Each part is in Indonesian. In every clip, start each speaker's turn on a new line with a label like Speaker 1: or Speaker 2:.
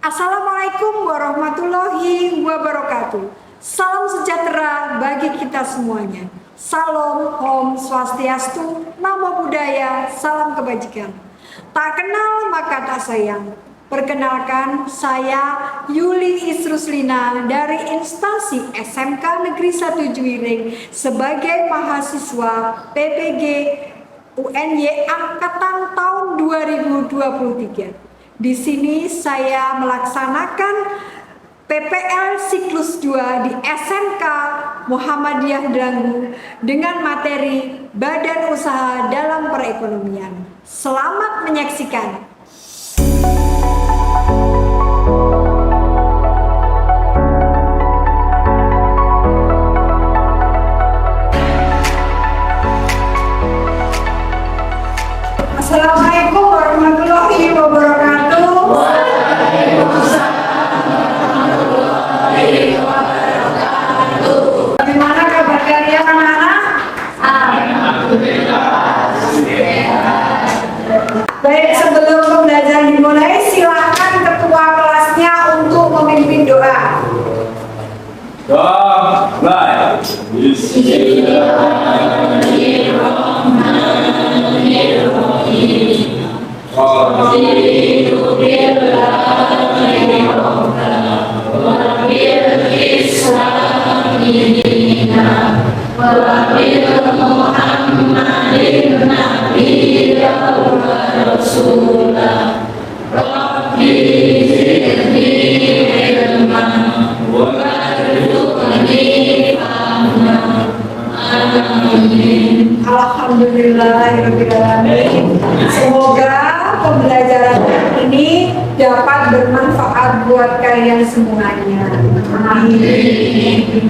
Speaker 1: Assalamualaikum warahmatullahi wabarakatuh. Salam sejahtera bagi kita semuanya. Salam Om Swastiastu, Namo Buddhaya, salam kebajikan. Tak kenal maka tak sayang. Perkenalkan, saya Yuli Isruslina dari instansi SMK Negeri 1 Juwiring sebagai mahasiswa PPG UNY Angkatan tahun 2023. Di sini saya melaksanakan PPL siklus 2 di SMK Muhammadiyah Delanggu dengan materi Badan Usaha dalam Perekonomian. Selamat menyaksikan. Assalamualaikum warahmatullahi wabarakatuh. Bagaimana kabar kalian anak-anak? Baik, sebelum pembelajaran dimulai, silakan ketua kelasnya untuk memimpin doa.
Speaker 2: Doa mulai.
Speaker 1: Alhamdulillahirrahmanirrahim. Semoga pembelajaran ini dapat bermanfaat buat kalian semuanya. Amin.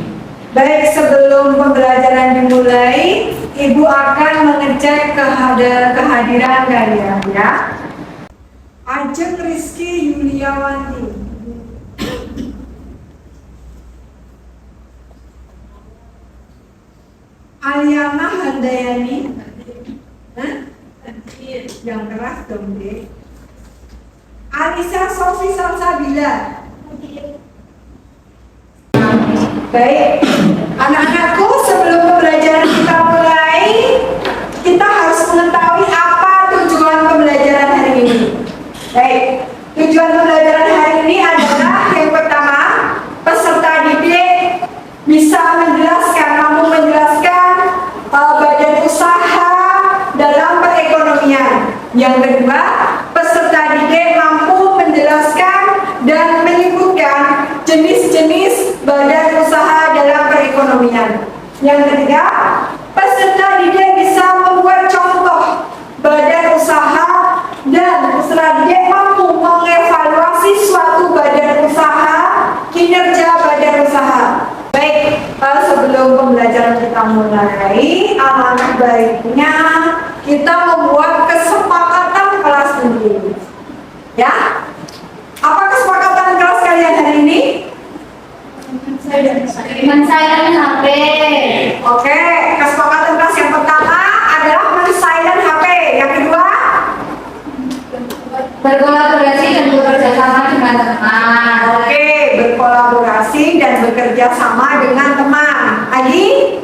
Speaker 1: Baik, sebelum pembelajaran dimulai, Ibu akan mengecek kehadiran kalian ya. Ajeng Rizky Yuliawanti, Aliana Handayani, yang keras dong deh. Alisa Sofi Salsabila. Baik, anak-anakku, sebelum pembelajaran kita mulai, kita harus mengetahui apa tujuan pembelajaran hari ini. Baik, tujuan pembelajaran hari ini adalah yang pertama, peserta didik bisa mampu menjelaskan badan usaha dalam perekonomian. Yang kedua, peserta didik mampu menjelaskan dan menyebutkan jenis-jenis badan usaha dalam perekonomian. Yang ketiga, peserta didik bisa membuat contoh badan usaha dan peserta didik mampu mengevaluasi suatu badan usaha, kinerja badan usaha. Baik, sebelum pembelajaran kita mulai, alangkah baiknya kita membuat kesepakatan kelas dulu. Ya? Apa kesepakatan kelas kalian hari ini?
Speaker 3: Men-silent HP.
Speaker 1: Oke, kesepakatan kelas yang pertama adalah men-silent HP. Yang kedua,
Speaker 3: Berkolaborasi dan bekerja sama dengan teman.
Speaker 1: oke, berkolaborasi dan bekerja sama dengan teman. Lagi?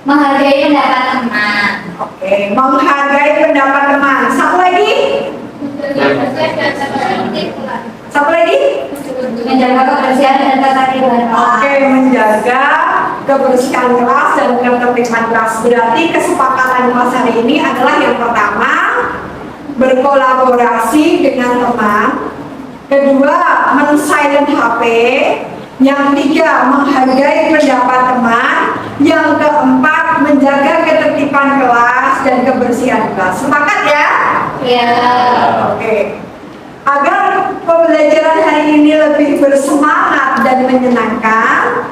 Speaker 3: Menghargai pendapat teman.
Speaker 1: Oke, menghargai pendapat teman. Satu lagi? Satu lagi?
Speaker 3: Menjaga kebersihan dan ketertiban.
Speaker 1: Oke, menjaga kebersihan kelas dan ketertiban kelas. Berarti kesepakatan kelas hari ini adalah yang pertama, berkolaborasi dengan teman. Kedua, men-silent HP. Yang tiga, menghargai pendapat teman. Yang keempat, menjaga ketertiban kelas dan kebersihan kelas. Sepakat ya?
Speaker 3: Ya.
Speaker 1: Oke. Agar pembelajaran hari ini lebih bersemangat dan menyenangkan,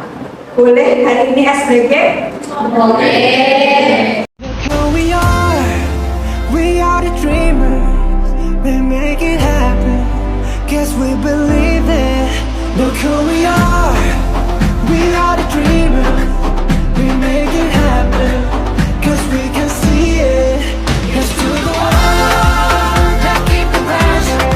Speaker 1: boleh hari ini SBG?
Speaker 3: Oke.
Speaker 4: Who we are the dreamers, we make it happen, guess we believe it. Look who we are the dreamers, we make it happen, cause we can see it. Let's do the one that keep the passion,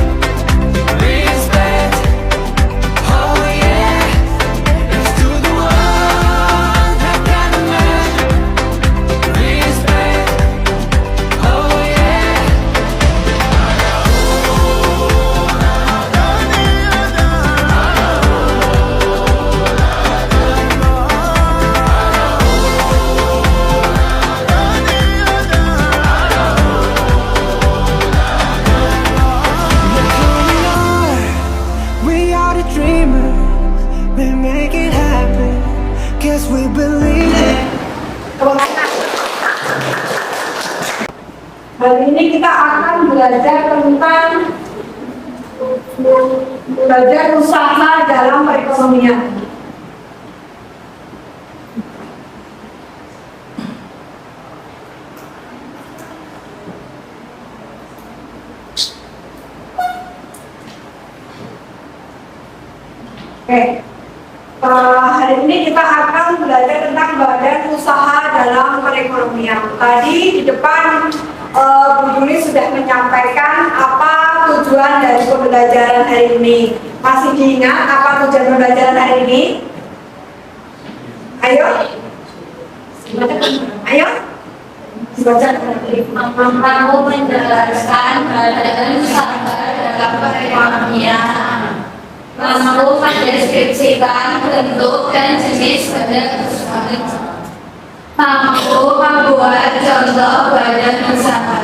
Speaker 1: Hari ini kita akan belajar tentang usaha dalam perekonomian. Oke, hari ini kita akan belajar tentang badan usaha dalam perekonomian. Tadi di depan Bu Yuli sudah menyampaikan apa tujuan dari pembelajaran hari ini. Masih diingat apa tujuan pembelajaran hari ini? Ayo, ayo, dibaca.
Speaker 3: Mampu menjelaskan badan usaha dalam perekonomian. Mampu mendeskripsikan bentuk dan jenis badan usaha. Mampu membuat contoh badan usaha.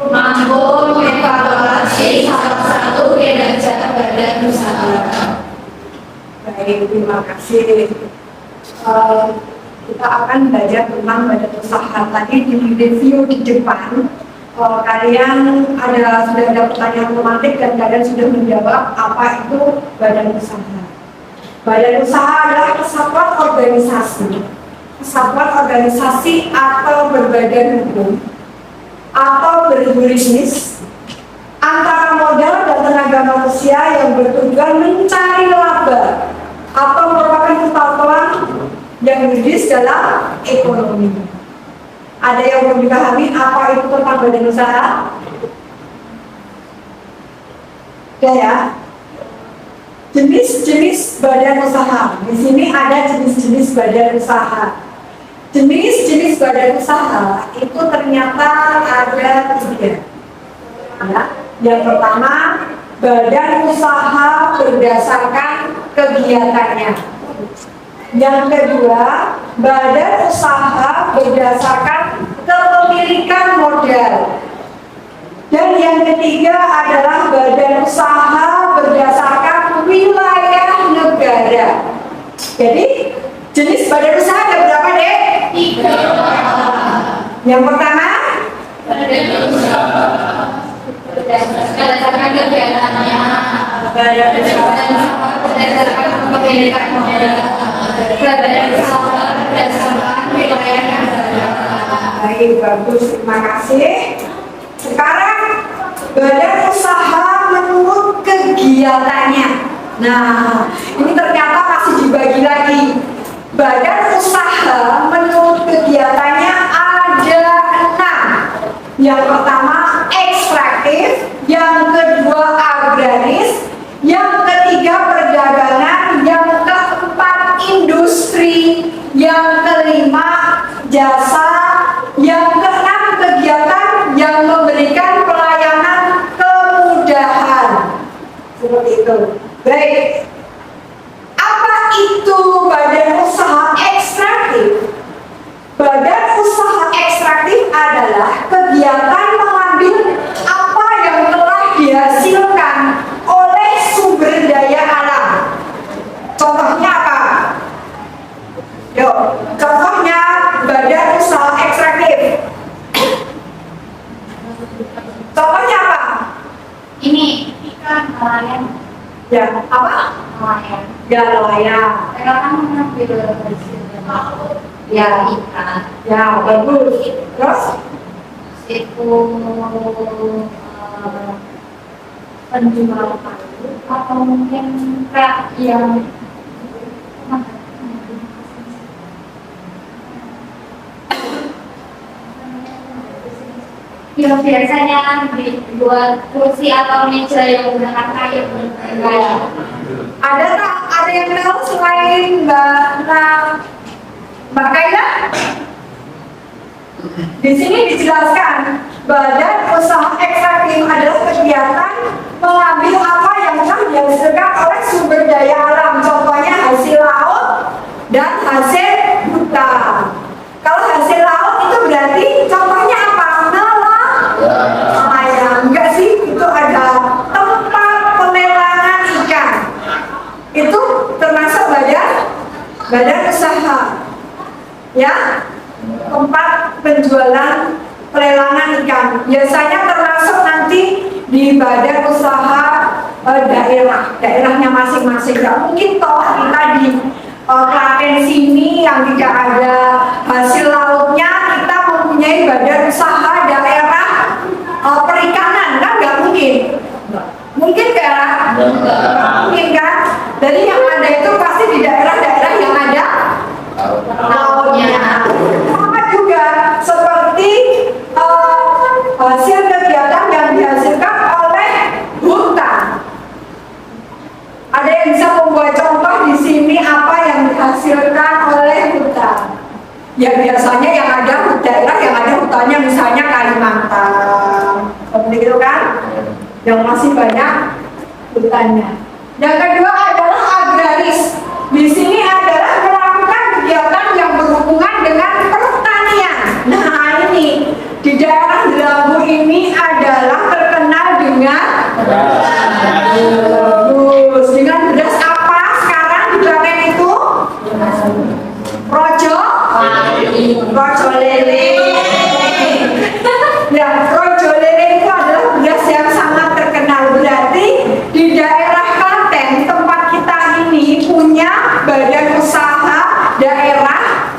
Speaker 3: Mampu mengevaluasi salah satu kinerja badan usaha.
Speaker 1: Baik, terima kasih. Kita akan belajar tentang badan usaha. Tadi di review di depan, kalian sudah ada pertanyaan otomatis dan kalian sudah menjawab apa itu badan usaha. Badan usaha adalah kesatuan organisasi atau berbadan hukum atau berbisnis antara modal dan tenaga manusia yang bertujuan mencari laba atau merupakan kesatuan yang yuridis dalam ekonomi. Ada yang belum dipahami apa itu tentang badan usaha? Ya. Jenis-jenis badan usaha. Di sini ada jenis-jenis badan usaha. Jenis-jenis badan usaha itu ternyata ada 3. Ya. Yang pertama, badan usaha berdasarkan kegiatannya. Yang kedua, badan usaha berdasarkan kepemilikan modal. Dan yang ketiga adalah badan usaha berdasarkan wilayah negara. Jadi, jenis badan usaha ada berapa, Dek?
Speaker 3: 3.
Speaker 1: Yang pertama,
Speaker 3: Badan usaha berdasarkan kegiatannya.
Speaker 1: badan usaha
Speaker 3: Berdasarkan kepemilikan modal. Badan usaha berdasarkan wilayah negara.
Speaker 1: baik, bagus, terima kasih. Sekarang badan usaha menurut kegiatannya. Nah, ini ternyata masih dibagi lagi. Badan usaha menurut kegiatannya ada 6. Yang pertama ekstraktif, yang kedua agraris, yang ketiga perdagangan, yang keempat industri, yang kelima jasa, yang keenam kegiatan yang memberikan pelayanan kemudahan. Seperti itu. Baik. Apa itu badan usaha ekstraktif? Badan usaha ekstraktif adalah kegiatan mengambil apa yang telah dihasilkan oleh sumber daya alam. Contohnya apa? Yuk, contohnya badan usaha ekstraktif. Contohnya apa?
Speaker 3: Ini ikan nelayan.
Speaker 1: Ya, apa?
Speaker 3: Nelayan.
Speaker 1: Ya, nelayan.
Speaker 3: Mereka kan mengambil hasil ya ikan.
Speaker 1: Ya, bagus. Terus?
Speaker 3: Itu penjual palu atau mungkin kayak yang yang biasanya dibuat kursi atau meja yang menggunakan kayu.
Speaker 1: Ada yang tahu selain Mbak Kaila? Di sini dijelaskan badan usaha ekstraktif adalah kegiatan mengambil apa yang telah dihasilkan oleh sumber daya alam, contohnya hasil laut dan hasil hutan. Kalau hasil laut itu berarti contohnya apa? Nelayan. Enggak sih, itu ada tempat pelelangan ikan. Itu termasuk badan usaha. Ya, tempat penjualan pelelangan ikan. sekali. Biasanya termasuk nanti di badan usaha daerahnya masing-masing. Gak mungkin toh kita di Klaten sini yang tidak ada hasil lautnya kita mempunyai badan usaha daerah perikanan, kan nggak mungkin. Mungkin kan? Mungkin kan? Jadi yang ada itu pasti di daerah-daerah yang ada lautnya. Sama juga seperti hasil kegiatan yang dihasilkan oleh hutan. Ada yang bisa membuat contoh di sini apa yang dihasilkan oleh hutan? Ya biasanya yang ada daerah yang ada hutannya misalnya Kalimantan, seperti itu kan? Yang masih banyak hutannya. Yang kedua adalah agraris. Di sini adalah melakukan kegiatan yang berhubungan dengan pertanian. Nah ini di daerah Delambu ini adalah terkenal dengan bagus. Dengan beras apa sekarang di Klaten itu? Rojo lele. Ya, rojo lele itu adalah beras yang sangat terkenal. Berarti di daerah Klaten tempat kita ini punya badan usaha daerah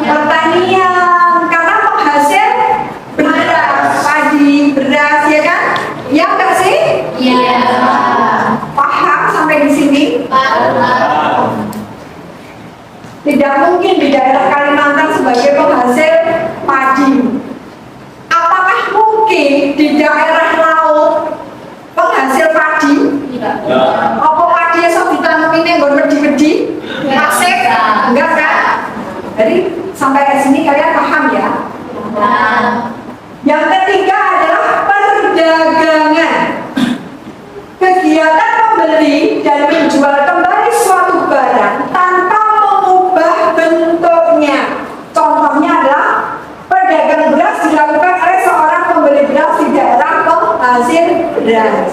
Speaker 1: pertanian karena penghasil beras, padi, beras, ya kan? Ya enggak sih?
Speaker 3: Iya.
Speaker 1: Paham sampai di sini? Tidak mungkin di daerah Kalimantan sebagai penghasil padi. Apakah mungkin di daerah laut penghasil padi? Apa padi yang ditanam ini nggak wedi-wedi? Asik? Enggak kan? Jadi sampai ke sini kalian paham ya? Yang ketiga adalah perdagangan. Kegiatan membeli dan menjual kembali suatu barang tanpa mengubah bentuknya. Contohnya adalah perdagangan beras dilakukan oleh seorang pembeli beras di daerah penghasil beras.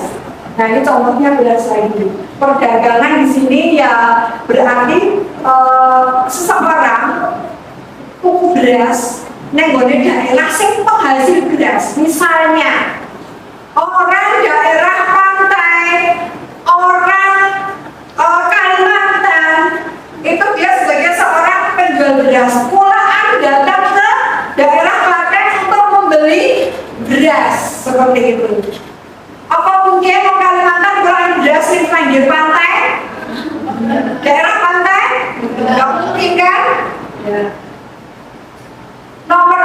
Speaker 1: Nah ini contohnya beras lagi. Perdagangan di sini ya berarti seseorang tuku beras nenggone daerah sing penghasil beras. Misalnya orang daerah pantai, orang Kalimantan, itu dia sebagai seorang penjual beras. Pulaan datang ke daerah Klaten untuk membeli beras seperti itu. Apa mungkin orang Kalimantan pulaan beras di pinggir pantai? Daerah pantai? Tidak mungkin kan? Ya. Nomor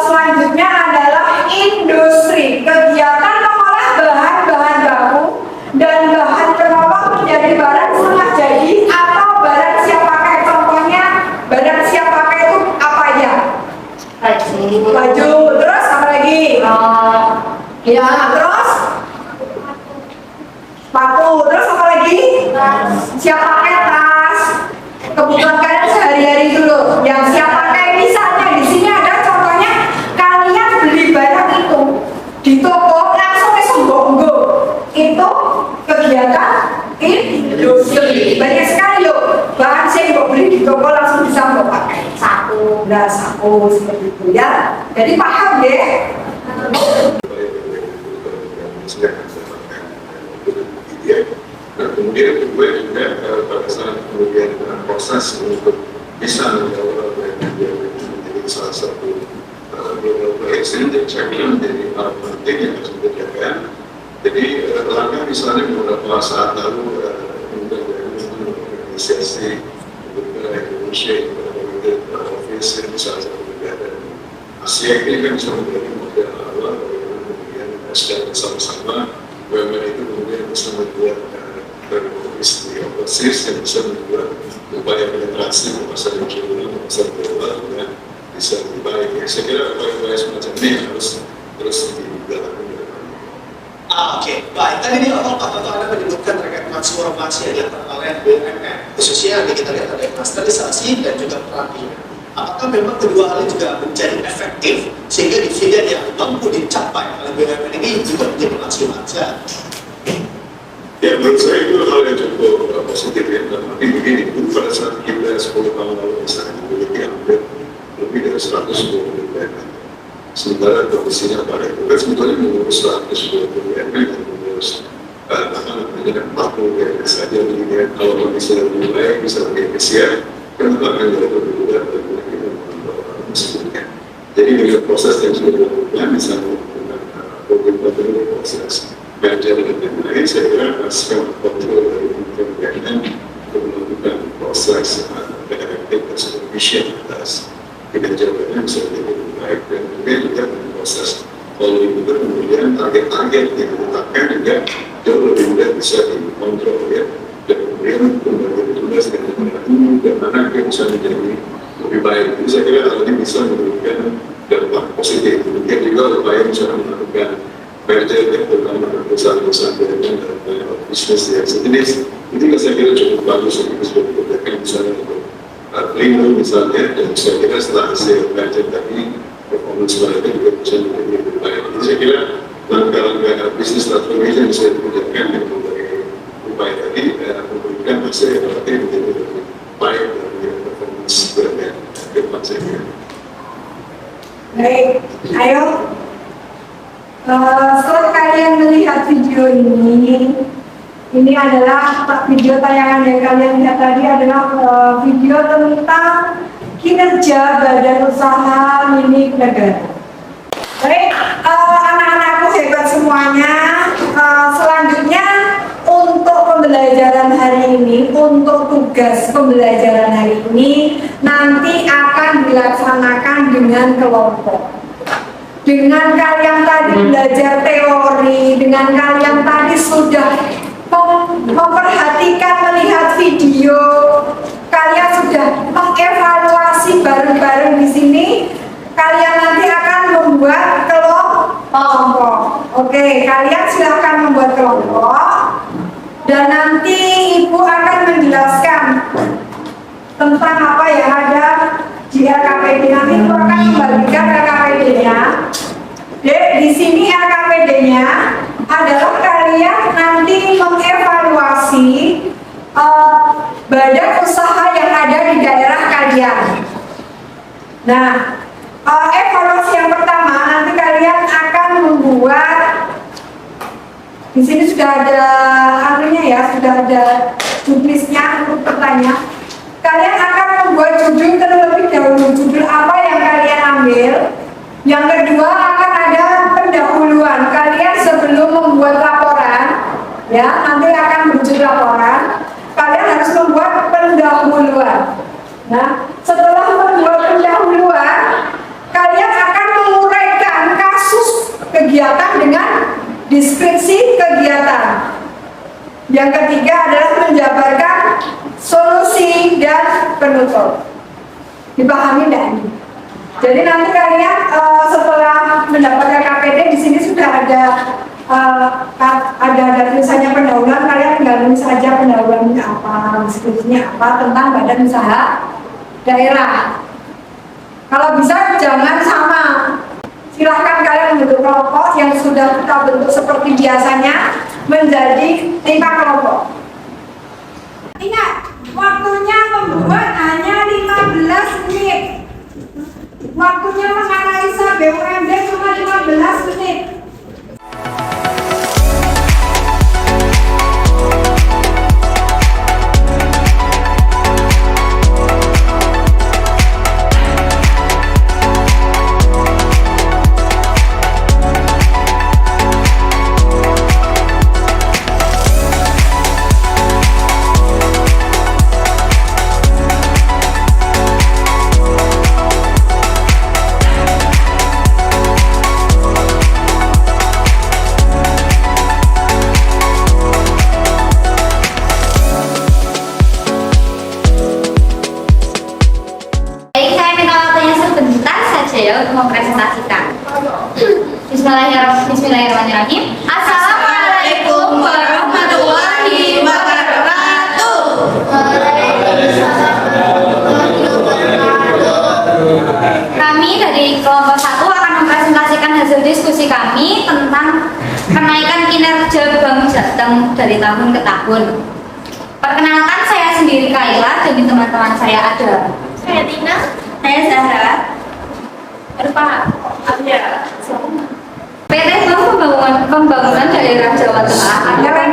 Speaker 1: selanjutnya adalah industri, kegiatan mengolah bahan-bahan baku dan bahan penolong menjadi barang setengah jadi atau barang siap pakai. Contohnya barang siap pakai itu apa ya? Baju. Terus apa lagi? Ya, terus sepatu. Terus apa lagi? Siap pakai tas. Kebutuhan kalian sehari-hari dulu. Yang siap pakai misalnya di sini ada contohnya kalian beli barang itu di toko langsung esok itu kegiatan industri. Banyak sekali loh bahan yang beli di toko langsung bisa pakai. Saku, nah saku seperti itu ya. Jadi paham deh.
Speaker 2: Nah, kemudian kedua juga pada saat kemudian proses untuk bisa menjadi salah satu global player sehingga saya kira menjadi hal penting yang harus dikerjakan. Jadi langkah misalnya beberapa saat lalu inisiasi Indonesia office di salah satu negara Asia ini kan bisa menjadi model awal kemudian secara bersama-sama BUMN itu kemudian bisa membuat berkompetisi overseas yang bisa membuat upaya penetrasi ke pasar regional, ke pasar global dan bisa lebih baik. Ya, saya kira upaya-upaya semacam ini harus terus dilakukan.
Speaker 5: Oke, baik. Tadi di awal Pak Toto Anda menyebutkan terkait transformasi yang dilakukan oleh BUMN, khususnya yang kita lihat ada industrialisasi dan juga pelatihan. Apakah memang kedua hal ini juga menjadi efektif sehingga dividen yang mampu dicapai oleh BUMN ini juga menjadi maksimal?
Speaker 2: Ya, menurut saya itu hal yang cukup positif ya. Tapi begini, pada saat kita 10 tahun lalu misalnya memiliki hampir lebih dari 120 BUMN, Sementara kondisinya pada itu kan sebetulnya mengurus 120 dan mengurus apa namanya 40 yang saja begini. Kalau bisa lebih baik, bisa lebih efisien, kenapa akan lebih mudah dan lebih sebetulnya. Jadi dengan proses yang sudah dilakukan, misalnya dengan program proses belajar dan lain-lain, saya kira akan kontrol dari kementerian untuk melakukan proses efektif dan supervision atas kinerjanya bisa lebih baik dan juga proses following itu kemudian target-target yang ditetapkan juga jauh lebih mudah bisa dikontrol ya, dan kemudian pembagian tugas dan itu dan mana yang bisa menjadi lebih baik. Jadi saya kira hal ini bisa memberikan dampak positif. Kemudian juga upaya misalnya melakukan merger yang terutama perusahaan-perusahaan dengan bisnis yang sejenis itu saya kira cukup bagus untuk dikerjakan misalnya untuk Lino misalnya, dan saya kira setelah hasil merger tadi performance mereka juga bisa menjadi lebih baik. Jadi saya kira langkah-langkah bisnis transformation yang bisa dikerjakan dengan berbagai upaya tadi memberikan hasil yang relatif menjadi lebih baik dan performance berada ke depan saya kira.
Speaker 1: Baik, ayo. Setelah kalian melihat video ini adalah video tayangan yang kalian lihat tadi adalah video tentang kinerja badan usaha milik negara. Baik, anak-anakku hebat semuanya. Selanjutnya untuk pembelajaran hari ini, untuk tugas pembelajaran hari ini nanti akan dilaksanakan dengan kelompok. Dengan kalian tadi belajar teori, dengan kalian tadi sudah memperhatikan melihat video, kalian sudah mengevaluasi bareng-bareng di sini. Kalian nanti akan membuat kelompok. Oke, kalian silahkan membuat kelompok dan nanti ibu akan menjelaskan tentang apa yang ada di RKPD. Nanti ibu akan membagikan RKPD-nya. Di sini RKPD-nya adalah kalian nanti mengevaluasi badan usaha yang ada di daerah kalian. Nah, evaluasi yang pertama nanti kalian akan membuat, di sini sudah ada anunya ya, sudah ada judulnya untuk bertanya. Kalian akan membuat judul terlebih dahulu, judul apa yang kalian ambil. Yang kedua akan ada pendahuluan. Kalian sebelum membuat laporan, ya nanti akan berujung laporan, kalian harus membuat pendahuluan. Nah, setelah membuat pendahuluan, kalian akan menguraikan kasus kegiatan dengan deskripsi kegiatan. Yang ketiga adalah menjabarkan solusi dan penutup. Dipahami tidak ini? Jadi nanti kalian setelah mendapatkan KPD di sini sudah ada tulisannya pendahuluan, kalian tinggal tulis saja pendahuluannya apa, deskripsinya apa tentang badan usaha daerah. Kalau bisa jangan sama. Silahkan kalian membentuk kelompok yang sudah kita bentuk seperti biasanya menjadi 5 kelompok. Ingat, waktunya membuat hanya 15 menit. Waktunya menganalisa BUMD cuma 15 menit.
Speaker 3: Mempresentasikan. Bismillahirrahmanirrahim. Assalamualaikum warahmatullahi wabarakatuh. Kami dari kelompok 1 akan mempresentasikan hasil diskusi kami tentang kenaikan kinerja Bank Jateng dari tahun ke tahun. Perkenalkan, saya sendiri Kaila dan teman-teman saya ada.
Speaker 6: Saya Tina.
Speaker 3: Saya Zahra.
Speaker 6: Pak, ya.
Speaker 3: lembaga akan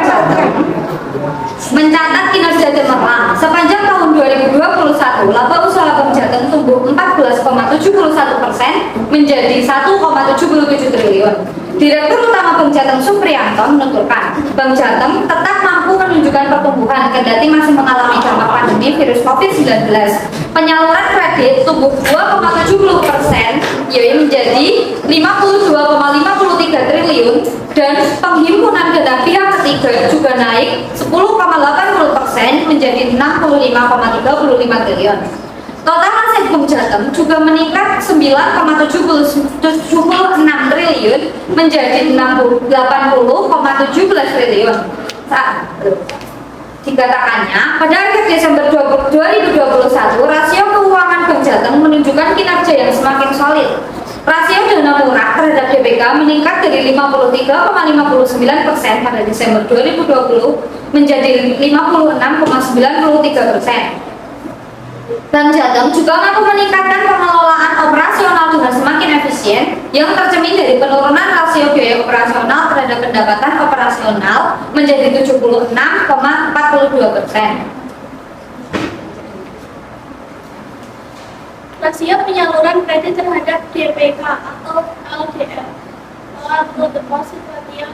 Speaker 3: mencatat kinerja cemerlang. Sepanjang tahun 2021, laba usaha Bank Jateng tumbuh 14,71% menjadi 1,77 triliun. Direktur Utama Bank Jateng Supriyanto menuturkan, Bank Jateng tetap mampu menunjukkan pertumbuhan kendati masih mengalami dampak pandemi virus COVID-19. Penyaluran kredit tumbuh 2,70%, yaitu menjadi 52,53 triliun, dan penghimpunan dana pihak ketiga juga naik 10,80% menjadi 65,35 triliun. Total aset Bank Jateng juga meningkat 9,76 triliun menjadi 80,17 triliun. Dikatakannya, pada akhir Desember 2021, rasio keuangan Bank Jateng menunjukkan kinerja yang semakin solid. Rasio dana murah terhadap DPK meningkat dari 53,59% pada Desember 2020 menjadi 56,93%. Bank Jateng juga mampu meningkatkan pengelolaan operasional dengan semakin efisien yang tercermin dari penurunan rasio biaya operasional terhadap pendapatan operasional menjadi 76,42%.
Speaker 6: Rasio penyaluran kredit terhadap DPK atau LDR atau deposit yang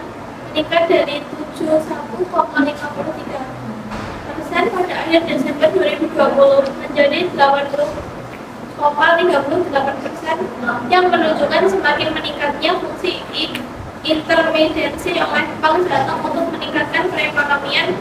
Speaker 6: meningkat dari 71,53% pada akhir Desember 2020 menjadi 80,38% yang menunjukkan semakin meningkatnya fungsi intermediasi oleh Bank Jateng untuk meningkatkan perekonomian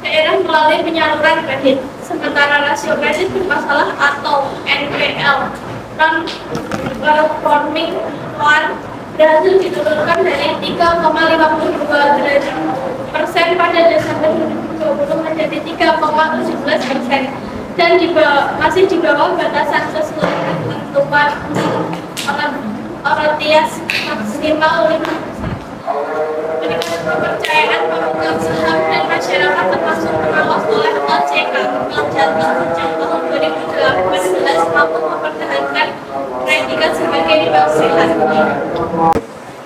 Speaker 6: daerah melalui penyaluran kredit. Sementara rasio kredit bermasalah atau NPL non-performing loan berhasil diturunkan dari 3,52% pada Desember 2020 menjadi 3,17% dan masih di bawah batasan sesuai ketentuan Oratias maksimal 5%. Meningkatkan kepercayaan pemegang saham dan masyarakat termasuk pengawas oleh OJK. Bank Jateng sejak tahun 2018 mampu mempertahankan predikat sebagai bank sehat.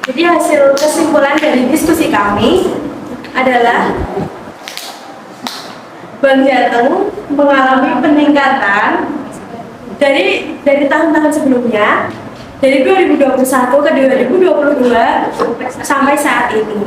Speaker 1: Jadi hasil kesimpulan dari diskusi kami adalah Bank Jateng mengalami peningkatan dari tahun-tahun sebelumnya, dari 2021 ke 2022 sampai saat ini.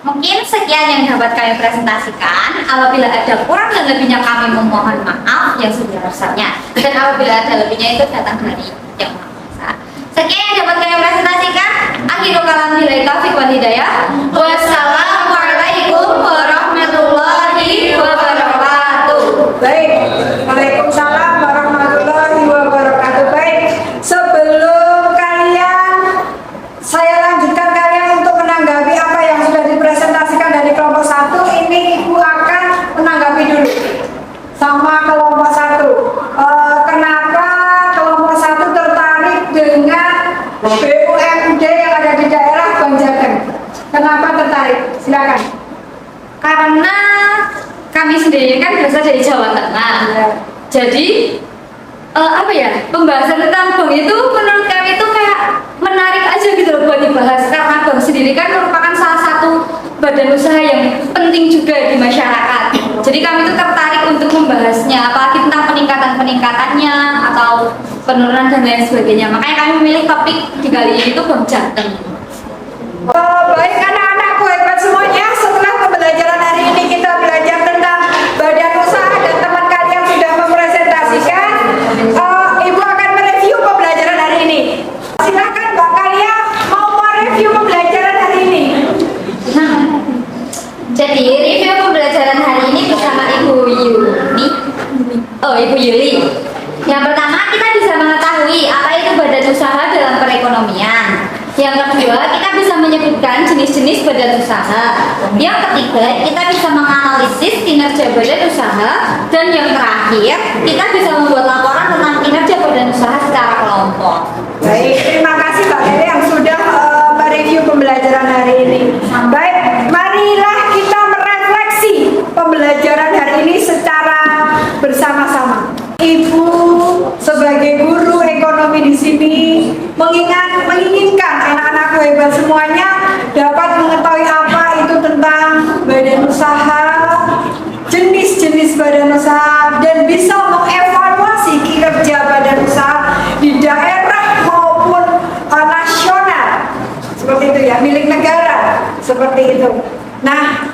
Speaker 3: Mungkin sekian yang dapat kami presentasikan. Apabila ada kurang dan lebihnya kami memohon maaf yang sebesar-besarnya. Dan apabila ada lebihnya itu datang dari Yang Maha Kuasa. Sekian yang dapat kami presentasikan. Akhirul kalam billahi taufiq wal hidayah. Wassalamualaikum warahmatullahi wabarakatuh.
Speaker 1: Baik, Waalaikumsalam warahmatullahi wabarakatuh. Baik, sebelum saya lanjutkan kalian untuk menanggapi apa yang sudah dipresentasikan dari kelompok 1, ini Ibu akan menanggapi dulu sama kelompok 1. Kenapa kelompok 1 tertarik dengan BUMD yang ada di daerah Bank Jateng? Kenapa tertarik? Silakan.
Speaker 3: Karena kami sendiri kan berasal dari Jawa Tengah. Jadi pembahasan tentang bank itu menurut kami itu kayak menarik aja gitu loh buat dibahas, karena bank sendiri kan merupakan salah satu badan usaha yang penting juga di masyarakat. Jadi kami itu tertarik untuk membahasnya, apalagi tentang peningkatannya atau penurunan dan lain sebagainya. Makanya kami memilih topik di kali ini itu Bank Jateng.
Speaker 1: Baik anak-anakku hebat semuanya, setelah pembelajaran hari ini kita belajar tentang badan usaha dan teman kalian sudah mempresentasikan. Ibu akan mereview pembelajaran hari ini. Silakan Mbak Kalia mau mereview pembelajaran hari ini.
Speaker 3: Jadi review pembelajaran hari ini bersama Ibu Yuli. Yang pertama, kita bisa mengetahui apa itu badan usaha dalam perekonomian. Yang kedua, kita bisa menyebutkan jenis-jenis badan usaha. Yang ketiga, kita bisa menganalisis kinerja badan usaha. Dan yang terakhir, kita bisa membuat laporan tentang kinerja badan usaha secara kelompok.
Speaker 1: Baik, terima kasih Mbak Lele yang sudah mereview pembelajaran hari ini. Baik, marilah kita merefleksi pembelajaran hari ini secara bersama-sama. Ibu sebagai guru ekonomi di sini menginginkan anak-anakku biar semuanya dapat mengetahui apa itu tentang badan usaha, jenis-jenis badan usaha, dan bisa mengevaluasi kinerja badan usaha di daerah maupun nasional, seperti itu ya, milik negara, seperti itu. Nah,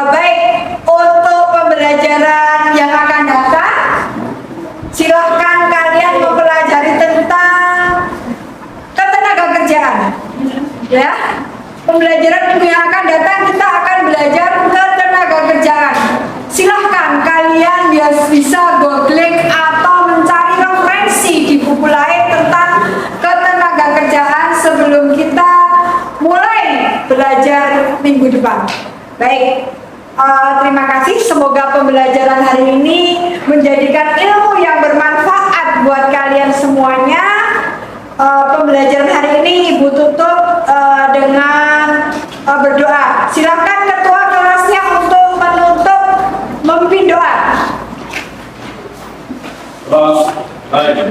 Speaker 1: baik, untuk pembelajaran yang akan datang, silahkan kalian mempelajari tentang ketenagakerjaan, ya. Pembelajaran minggu yang akan datang kita akan belajar ketenagakerjaan. Silahkan kalian bisa googling atau mencari referensi di buku lain tentang ketenagakerjaan sebelum kita mulai belajar minggu depan. Baik, terima kasih. Semoga pembelajaran hari ini menjadikan ilmu yang bermanfaat buat kalian semuanya. Pembelajaran hari ini Ibu tutup dengan berdoa. Silakan ketua kelasnya untuk menutup memimpin doa.
Speaker 7: Amin.